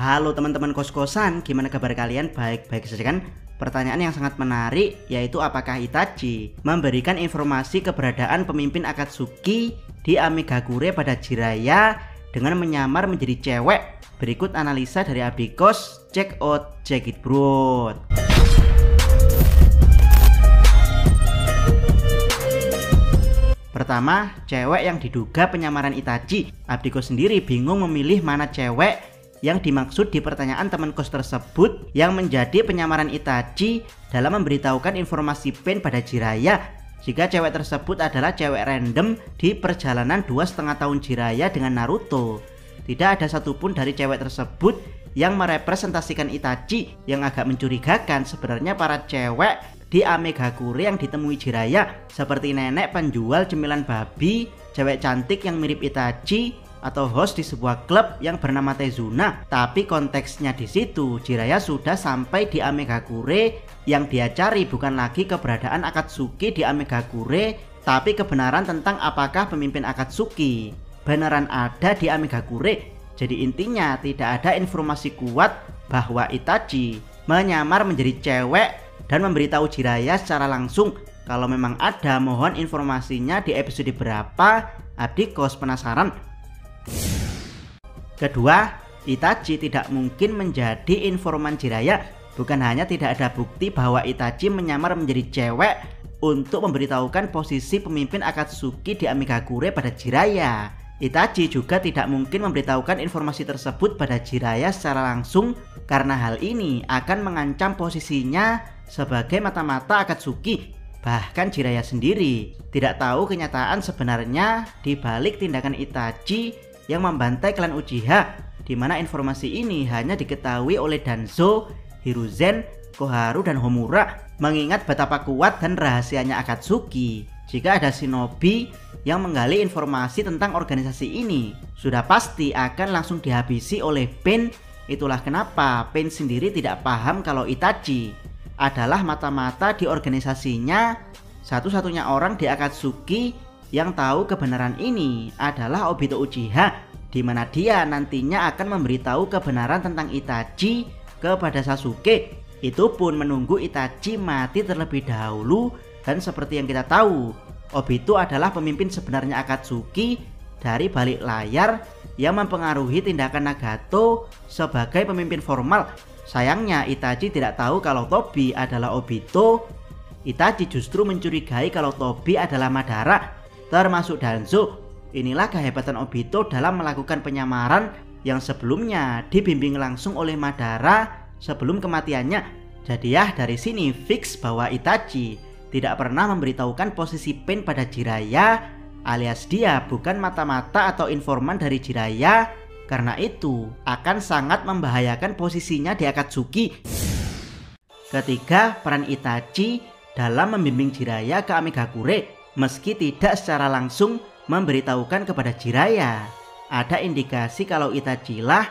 Halo teman-teman kos-kosan, gimana kabar kalian? Baik-baik saja kan? Pertanyaan yang sangat menarik yaitu apakah Itachi memberikan informasi keberadaan pemimpin Akatsuki di Amigakure pada Jiraiya dengan menyamar menjadi cewek? Berikut analisa dari Abdi Kos, check out, check it bro. Pertama, cewek yang diduga penyamaran Itachi. Abdi Kos sendiri bingung memilih mana cewek yang dimaksud di pertanyaan teman kos tersebut yang menjadi penyamaran Itachi dalam memberitahukan informasi Pain pada Jiraiya. Jika cewek tersebut adalah cewek random di perjalanan 2,5 tahun Jiraiya dengan Naruto, tidak ada satupun dari cewek tersebut yang merepresentasikan Itachi. Yang agak mencurigakan sebenarnya para cewek di Amigakure yang ditemui Jiraiya, seperti nenek penjual cemilan babi, cewek cantik yang mirip Itachi, atau host di sebuah klub yang bernama Tezuna. Tapi konteksnya di situ Jiraiya sudah sampai di Amigakure. Yang dia cari bukan lagi keberadaan Akatsuki di Amigakure, tapi kebenaran tentang apakah pemimpin Akatsuki beneran ada di Amigakure. Jadi intinya tidak ada informasi kuat bahwa Itachi menyamar menjadi cewek dan memberitahu Jiraiya secara langsung. Kalau memang ada, mohon informasinya di episode berapa. Abdi Kos penasaran. Kedua, Itachi tidak mungkin menjadi informan Jiraiya. Bukan hanya tidak ada bukti bahwa Itachi menyamar menjadi cewek untuk memberitahukan posisi pemimpin Akatsuki di Amigakure pada Jiraiya, Itachi juga tidak mungkin memberitahukan informasi tersebut pada Jiraiya secara langsung, karena hal ini akan mengancam posisinya sebagai mata-mata Akatsuki. Bahkan Jiraiya sendiri tidak tahu kenyataan sebenarnya di balik tindakan Itachi yang membantai klan Uchiha, di mana informasi ini hanya diketahui oleh Danzo, Hiruzen, Koharu, dan Homura. Mengingat betapa kuat dan rahasianya Akatsuki, jika ada shinobi yang menggali informasi tentang organisasi ini, sudah pasti akan langsung dihabisi oleh Pain. Itulah kenapa Pain sendiri tidak paham kalau Itachi adalah mata-mata di organisasinya. Satu-satunya orang di Akatsuki yang tahu kebenaran ini adalah Obito Uchiha, di mana dia nantinya akan memberitahu kebenaran tentang Itachi kepada Sasuke. Itu pun menunggu Itachi mati terlebih dahulu. Dan seperti yang kita tahu, Obito adalah pemimpin sebenarnya Akatsuki dari balik layar yang mempengaruhi tindakan Nagato sebagai pemimpin formal. Sayangnya Itachi tidak tahu kalau Tobi adalah Obito. Itachi justru mencurigai kalau Tobi adalah Madara, termasuk Danzo. Inilah kehebatan Obito dalam melakukan penyamaran yang sebelumnya dibimbing langsung oleh Madara sebelum kematiannya. Jadi ya, dari sini fix bahwa Itachi tidak pernah memberitahukan posisi Pain pada Jiraiya, alias dia bukan mata-mata atau informan dari Jiraiya. Karena itu akan sangat membahayakan posisinya di Akatsuki. Ketiga, peran Itachi dalam membimbing Jiraiya ke Amigakure. Meski tidak secara langsung memberitahukan kepada Jiraiya, ada indikasi kalau Itachi lah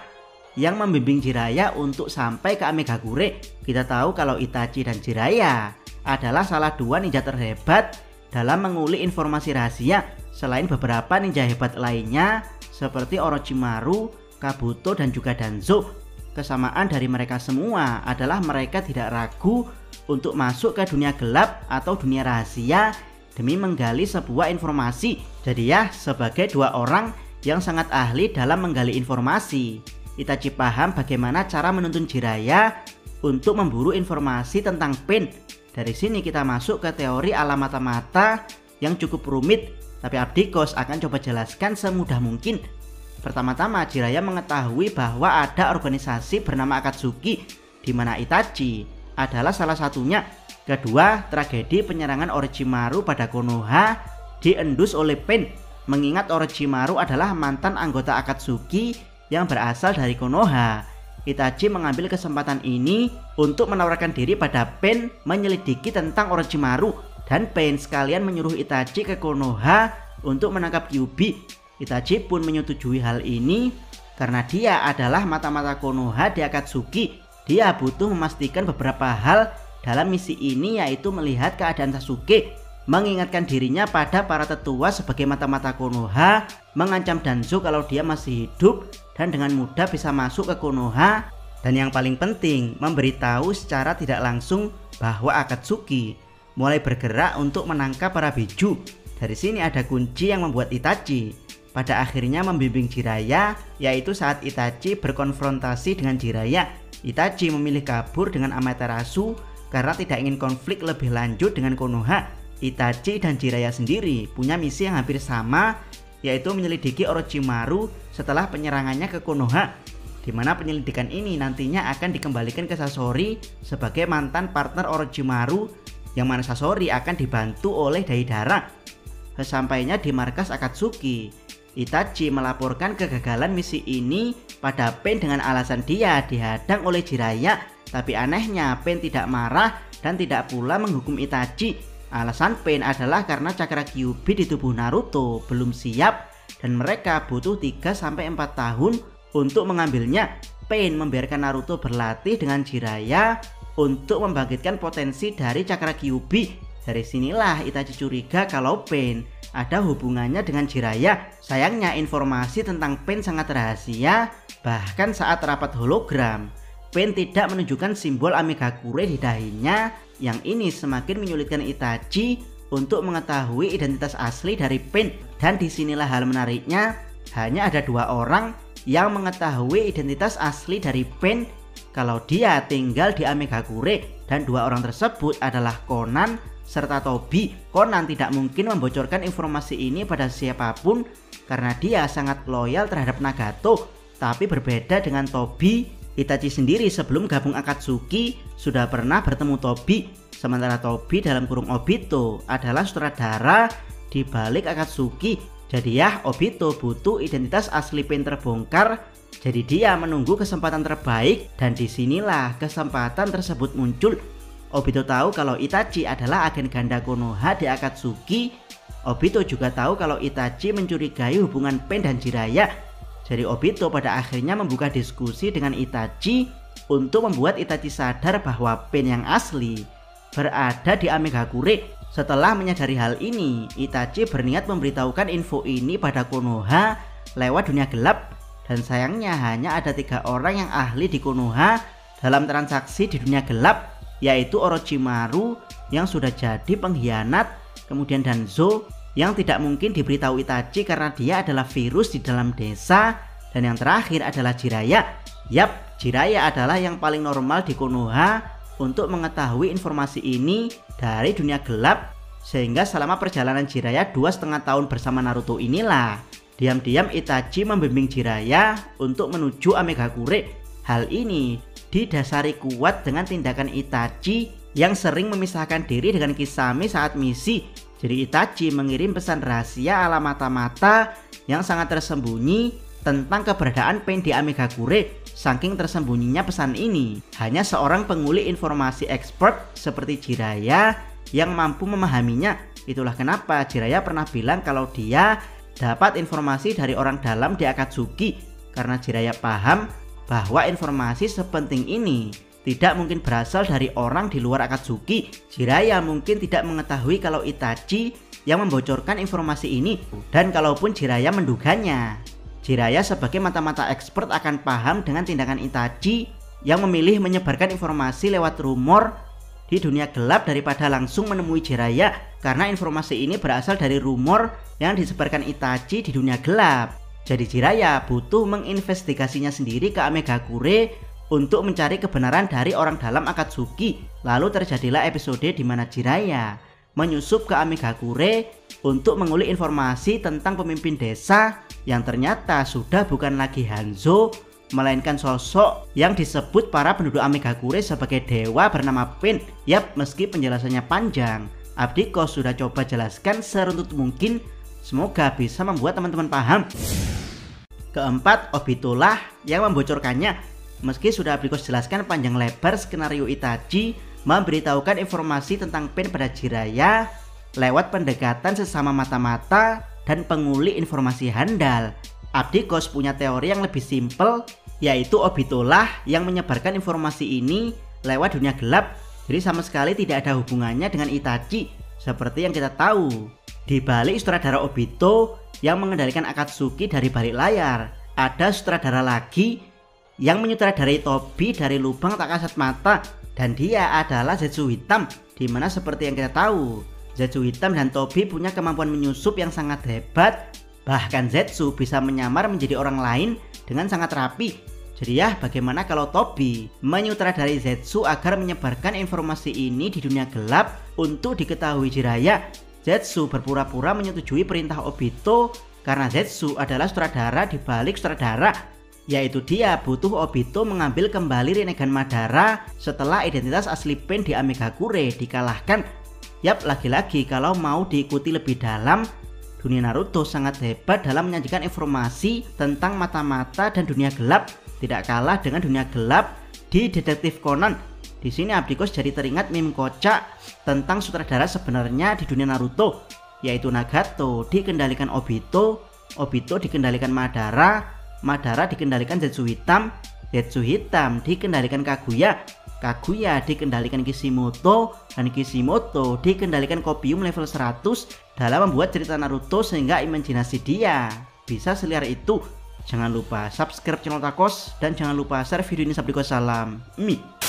yang membimbing Jiraiya untuk sampai ke Amigakure. Kita tahu kalau Itachi dan Jiraiya adalah salah dua ninja terhebat dalam mengulik informasi rahasia, selain beberapa ninja hebat lainnya seperti Orochimaru, Kabuto, dan juga Danzo. Kesamaan dari mereka semua adalah mereka tidak ragu untuk masuk ke dunia gelap atau dunia rahasia demi menggali sebuah informasi. Jadi ya, sebagai dua orang yang sangat ahli dalam menggali informasi, Itachi paham bagaimana cara menuntun Jiraiya untuk memburu informasi tentang Pain. Dari sini kita masuk ke teori ala mata-mata yang cukup rumit, tapi Abdi Kos akan coba jelaskan semudah mungkin. Pertama-tama, Jiraiya mengetahui bahwa ada organisasi bernama Akatsuki, di mana Itachi adalah salah satunya. Kedua, tragedi penyerangan Orochimaru pada Konoha diendus oleh Pain. Mengingat Orochimaru adalah mantan anggota Akatsuki yang berasal dari Konoha, Itachi mengambil kesempatan ini untuk menawarkan diri pada Pain menyelidiki tentang Orochimaru. Dan Pain sekalian menyuruh Itachi ke Konoha untuk menangkap Kyuubi. Itachi pun menyetujui hal ini karena dia adalah mata-mata Konoha di Akatsuki. Dia butuh memastikan beberapa hal dalam misi ini, yaitu melihat keadaan Sasuke. mengingatkan dirinya pada para tetua sebagai mata-mata Konoha, mengancam Danzo kalau dia masih hidup dan dengan mudah bisa masuk ke Konoha, dan yang paling penting memberitahu secara tidak langsung bahwa Akatsuki mulai bergerak untuk menangkap para biju. Dari sini ada kunci yang membuat Itachi pada akhirnya membimbing Jiraiya, yaitu saat Itachi berkonfrontasi dengan Jiraiya. Itachi memilih kabur dengan Amaterasu karena tidak ingin konflik lebih lanjut dengan Konoha. Itachi dan Jiraiya sendiri punya misi yang hampir sama, yaitu menyelidiki Orochimaru setelah penyerangannya ke Konoha, di mana penyelidikan ini nantinya akan dikembalikan ke Sasori sebagai mantan partner Orochimaru, yang mana Sasori akan dibantu oleh Deidara. Sesampainya di markas Akatsuki, Itachi melaporkan kegagalan misi ini pada Pain dengan alasan dia dihadang oleh Jiraiya, tapi anehnya Pain tidak marah dan tidak pula menghukum Itachi. Alasan Pain adalah karena cakra Kyuubi di tubuh Naruto belum siap dan mereka butuh 3-4 tahun untuk mengambilnya. Pain membiarkan Naruto berlatih dengan Jiraiya untuk membangkitkan potensi dari cakra Kyuubi. Dari sinilah Itachi curiga kalau Pain ada hubungannya dengan Jiraiya. Sayangnya informasi tentang Pain sangat rahasia, bahkan saat rapat hologram Pain tidak menunjukkan simbol Amigakure di dahinya. Yang ini semakin menyulitkan Itachi untuk mengetahui identitas asli dari Pain. Dan disinilah hal menariknya, hanya ada 2 orang yang mengetahui identitas asli dari Pain kalau dia tinggal di Amigakure, dan 2 orang tersebut adalah Conan serta Tobi. Conan tidak mungkin membocorkan informasi ini pada siapapun karena dia sangat loyal terhadap Nagato. Tapi berbeda dengan Tobi, Itachi sendiri sebelum gabung Akatsuki sudah pernah bertemu Tobi. Sementara Tobi dalam kurung Obito adalah sutradara di balik Akatsuki. Jadi ya, Obito butuh identitas asli Pain terbongkar. Jadi dia menunggu kesempatan terbaik, dan disinilah kesempatan tersebut muncul. Obito tahu kalau Itachi adalah agen ganda Konoha di Akatsuki. Obito juga tahu kalau Itachi mencurigai hubungan Pain dan Jiraiya. Jadi Obito pada akhirnya membuka diskusi dengan Itachi untuk membuat Itachi sadar bahwa Pain yang asli berada di Amigakure. Setelah menyadari hal ini, Itachi berniat memberitahukan info ini pada Konoha lewat dunia gelap. Dan sayangnya hanya ada 3 orang yang ahli di Konoha dalam transaksi di dunia gelap, yaitu Orochimaru yang sudah jadi pengkhianat, kemudian Danzo yang tidak mungkin diberitahu Itachi karena dia adalah virus di dalam desa, dan yang terakhir adalah Jiraiya. Yap, Jiraiya adalah yang paling normal di Konoha untuk mengetahui informasi ini dari dunia gelap, sehingga selama perjalanan Jiraiya 2,5 tahun bersama Naruto inilah diam-diam Itachi membimbing Jiraiya untuk menuju Amigakure. Hal ini didasari kuat dengan tindakan Itachi yang sering memisahkan diri dengan Kisame saat misi. Jadi Itachi mengirim pesan rahasia ala mata-mata yang sangat tersembunyi tentang keberadaan Pain di Amigakure. Saking tersembunyinya pesan ini, hanya seorang penguli informasi expert seperti Jiraiya yang mampu memahaminya. Itulah kenapa Jiraiya pernah bilang kalau dia dapat informasi dari orang dalam di Akatsuki, karena Jiraiya paham bahwa informasi sepenting ini tidak mungkin berasal dari orang di luar Akatsuki. Jiraiya mungkin tidak mengetahui kalau Itachi yang membocorkan informasi ini, dan kalaupun Jiraiya menduganya, Jiraiya sebagai mata-mata expert akan paham dengan tindakan Itachi yang memilih menyebarkan informasi lewat rumor di dunia gelap daripada langsung menemui Jiraiya, karena informasi ini berasal dari rumor yang disebarkan Itachi di dunia gelap. Jadi Jiraiya butuh menginvestigasinya sendiri ke Amigakure untuk mencari kebenaran dari orang dalam Akatsuki. Lalu terjadilah episode di mana Jiraiya menyusup ke Amigakure untuk mengulik informasi tentang pemimpin desa yang ternyata sudah bukan lagi Hanzo, melainkan sosok yang disebut para penduduk Amigakure sebagai dewa bernama Pain. Yap, meski penjelasannya panjang, Abdiko sudah coba jelaskan seruntut mungkin. Semoga bisa membuat teman-teman paham. Keempat, Obito lah yang membocorkannya. Meski sudah Abdiko jelaskan panjang lebar skenario Itachi memberitahukan informasi tentang Pain pada Jiraiya lewat pendekatan sesama mata-mata dan penguli informasi handal, Abdikos punya teori yang lebih simpel, yaitu Obito lah yang menyebarkan informasi ini lewat dunia gelap. Jadi sama sekali tidak ada hubungannya dengan Itachi. Seperti yang kita tahu, di balik sutradara Obito yang mengendalikan Akatsuki dari balik layar, ada sutradara lagi yang menyutradarai Tobi dari lubang tak kasat mata, dan dia adalah Zetsu Hitam, dimana seperti yang kita tahu, Zetsu Hitam dan Tobi punya kemampuan menyusup yang sangat hebat. Bahkan Zetsu bisa menyamar menjadi orang lain dengan sangat rapi. Jadi ya, bagaimana kalau Tobi menyutradarai Zetsu agar menyebarkan informasi ini di dunia gelap untuk diketahui Jiraiya? Zetsu berpura-pura menyetujui perintah Obito karena Zetsu adalah sutradara di balik sutradara, yaitu dia butuh Obito mengambil kembali Rinnegan Madara setelah identitas asli Pain di Amigakure dikalahkan. Yap, lagi-lagi kalau mau diikuti lebih dalam, dunia Naruto sangat hebat dalam menyajikan informasi tentang mata-mata dan dunia gelap, tidak kalah dengan dunia gelap di Detektif Conan. Di sini Abdikos jadi teringat meme kocak tentang sutradara sebenarnya di dunia Naruto, yaitu Nagato dikendalikan Obito, Obito dikendalikan Madara, Madara dikendalikan Zetsu Hitam, Zetsu Hitam dikendalikan Kaguya, Kaguya dikendalikan Kishimoto, dan Kishimoto dikendalikan Kopium level 100 dalam membuat cerita Naruto sehingga imajinasi dia bisa seliar itu. Jangan lupa subscribe channel Takos dan jangan lupa share video ini. Salam Mi.